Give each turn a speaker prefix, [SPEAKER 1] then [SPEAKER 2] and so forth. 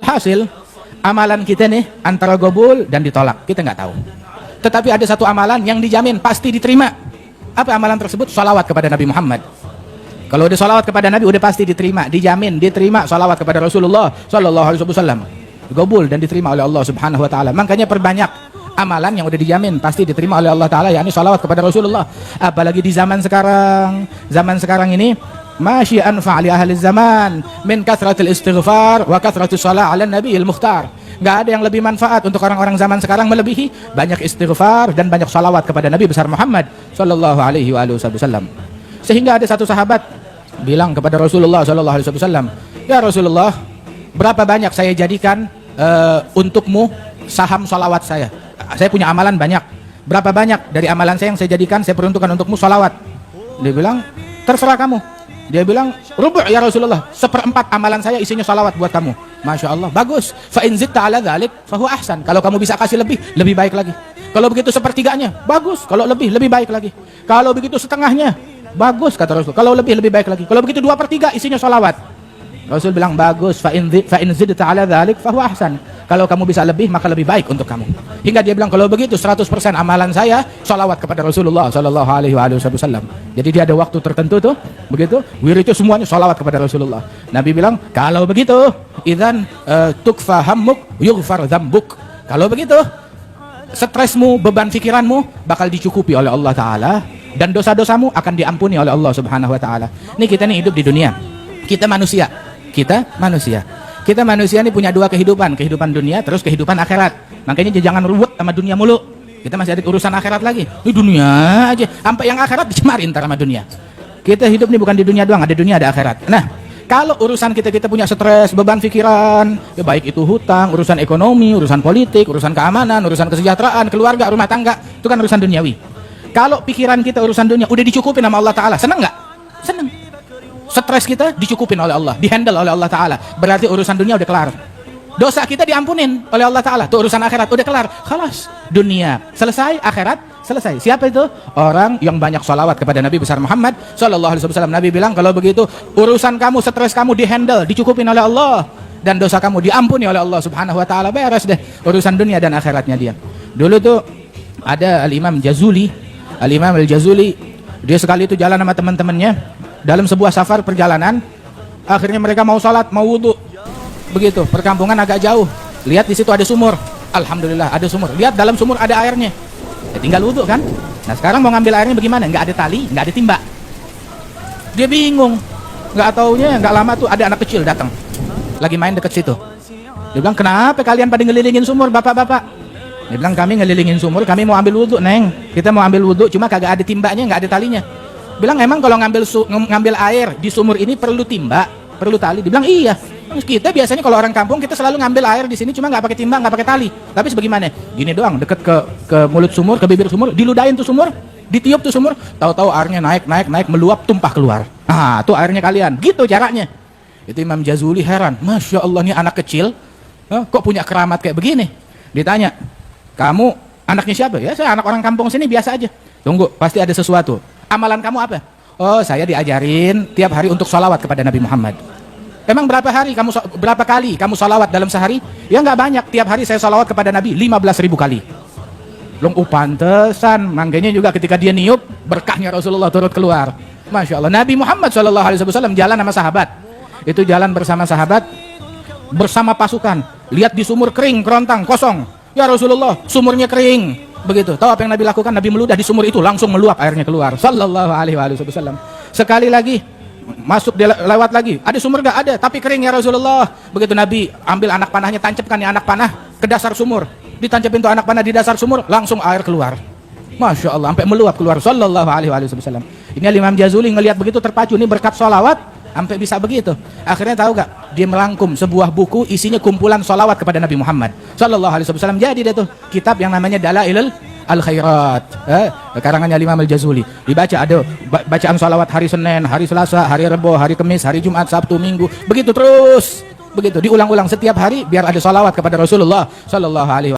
[SPEAKER 1] Hasil amalan kita nih antara gobul dan ditolak, kita nggak tahu. Tetapi ada satu amalan yang dijamin pasti diterima. Apa amalan tersebut? Sholawat kepada Nabi Muhammad. Kalau udah sholawat kepada Nabi udah pasti diterima, dijamin diterima. Sholawat kepada Rasulullah Sallallahu Alaihi Wasallam gobul dan diterima oleh Allah Subhanahu Wa Taala. Makanya perbanyak amalan yang udah dijamin pasti diterima oleh Allah Taala, yakni sholawat kepada Rasulullah. Apalagi di zaman sekarang ini, masyi anfa'li ahli zaman min kathratil istighfar wa kathratis shalah ala nabiyil mukhtar. Nggak ada yang lebih manfaat untuk orang-orang zaman sekarang melebihi banyak istighfar dan banyak salawat kepada Nabi besar Muhammad Sallallahu Alaihi Wasallam. Sehingga ada satu sahabat bilang kepada Rasulullah Sallallahu Alaihi Wasallam, ya Rasulullah, berapa banyak saya jadikan untukmu saham salawat saya? Saya punya amalan banyak. Berapa banyak dari amalan saya yang saya jadikan, saya peruntukkan untukmu salawat? Dia bilang, terserah kamu. Dia bilang, rubu' ya Rasulullah, 1/4 amalan saya isinya salawat buat kamu. Masya Allah, bagus. Fa in zidta ala dzalik fa huwa ahsan. Kalau kamu bisa kasih lebih baik lagi. Kalau begitu 1/3-nya, bagus. Kalau lebih baik lagi. Kalau begitu setengahnya, bagus kata Rasul. Kalau lebih baik lagi. Kalau begitu 2/3 isinya salawat. Rasul bilang bagus. Fa in zidta ala dzalik fa huwa ahsan. Kalau kamu bisa lebih, maka lebih baik untuk kamu. Hingga dia bilang, kalau begitu 100% amalan saya salawat kepada Rasulullah Sallallahu Alaihi Wasallam. Jadi dia ada waktu tertentu tuh, begitu, wiridnya semuanya salawat kepada Rasulullah. Nabi bilang, kalau begitu, idzan tukfa hammuk yughfar dzambuk. Kalau begitu, stresmu, beban pikiranmu bakal dicukupi oleh Allah Ta'ala, dan dosa-dosamu akan diampuni oleh Allah Subhanahu Wa Ta'ala. Ini kita nih hidup di dunia. Kita manusia. Kita manusia ini punya dua kehidupan dunia terus kehidupan akhirat. Makanya jangan ruwet sama dunia mulu. Kita masih ada urusan akhirat lagi. Ini dunia aja, sampai yang akhirat dicemarin ntar sama dunia. Kita hidup nih bukan di dunia doang, ada dunia ada akhirat. Nah, kalau urusan kita punya stres, beban pikiran, ya baik itu hutang, urusan ekonomi, urusan politik, urusan keamanan, urusan kesejahteraan, keluarga, rumah tangga, itu kan urusan duniawi. Kalau pikiran kita urusan dunia udah dicukupin sama Allah Ta'ala, seneng nggak? Seneng. Stres kita dicukupin oleh Allah, dihandle oleh Allah Ta'ala, berarti urusan dunia udah kelar. Dosa kita diampunin oleh Allah Ta'ala, tuh urusan akhirat udah kelar. Khalas, dunia selesai, akhirat selesai. Siapa itu? Orang yang banyak sholawat kepada Nabi besar Muhammad Sallallahu Alaihi Wasallam. Nabi bilang, kalau begitu urusan kamu, stres kamu dihandle, dicukupin oleh Allah, dan dosa kamu diampuni oleh Allah Subhanahu Wa Ta'ala. Beres deh urusan dunia dan akhiratnya dia. Dulu tuh ada Al-Imam Jazuli, dia sekali itu jalan sama teman-temannya dalam sebuah safar perjalanan. Akhirnya mereka mau sholat, mau wudhu, begitu perkampungan agak jauh, lihat di situ ada sumur. Alhamdulillah ada sumur. Lihat dalam sumur ada airnya, ya tinggal wudhu kan. Nah sekarang mau ngambil airnya bagaimana? Nggak ada tali, nggak ada timba. Dia bingung. Nggak taunya nggak lama tuh ada anak kecil datang, lagi main deket situ. Dia bilang, kenapa kalian pada ngelilingin sumur bapak-bapak? Dia bilang, kami ngelilingin sumur, kami mau ambil wudhu neng. Kita mau ambil wudhu, cuma kagak ada timbanya, nggak ada talinya. Bilang, emang kalau ngambil air di sumur ini perlu timba, perlu tali? Dibilang, iya. Kita biasanya kalau orang kampung kita selalu ngambil air di sini cuma nggak pakai timba, nggak pakai tali. Tapi sebagaimana? Gini doang, deket ke mulut sumur, ke bibir sumur, diludahin tuh sumur, ditiup tuh sumur, tahu-tahu airnya naik, meluap, tumpah keluar. Ah, tuh airnya kalian. Gitu caranya. Itu Imam Jazuli heran, Masya Allah nih anak kecil, kok punya keramat kayak begini? Ditanya, kamu anaknya siapa? Ya saya anak orang kampung sini biasa aja. Tunggu, pasti ada sesuatu. Amalan kamu apa? Oh, saya diajarin tiap hari untuk sholawat kepada Nabi Muhammad. Emang berapa kali kamu sholawat dalam sehari? Ya nggak banyak. Tiap hari saya sholawat kepada Nabi 15.000 kali. Pantesan. Makanya juga ketika dia niup, berkahnya Rasulullah turut keluar. Masya Allah. Nabi Muhammad SAW jalan sama sahabat. Itu jalan bersama sahabat, bersama pasukan. Lihat di sumur kering, kerontang, kosong. Ya Rasulullah, sumurnya kering. Begitu. Tahu apa yang Nabi lakukan? Nabi meludah di sumur itu, langsung meluap airnya keluar. Sallallahu Alaihi Wasallam. Sekali lagi masuk, dia lewat lagi. Ada sumur gak? Ada, tapi kering ya Rasulullah. Begitu Nabi ambil anak panahnya, tancapkan nih anak panah ke dasar sumur. Ditancapin tuh anak panah di dasar sumur, langsung air keluar. Masya Allah, sampai meluap keluar. Sallallahu Alaihi Wasallam. Ini Imam Jazuli ngelihat begitu terpacu, ini berkat sholawat sampai bisa begitu. Akhirnya tahu gak? Dia merangkum sebuah buku isinya kumpulan sholawat kepada Nabi Muhammad Sallallahu Alaihi Wasallam. Jadi dia tuh kitab yang namanya Dalailul Al-Khairat, karangannya Imam Al-Jazuli. Dibaca, ada bacaan sholawat hari Senin, hari Selasa, hari Rebo, hari Kamis, hari Jumat, Sabtu, Minggu, begitu terus, begitu diulang-ulang setiap hari biar ada sholawat kepada Rasulullah Sallallahu Alaihi Wasallam.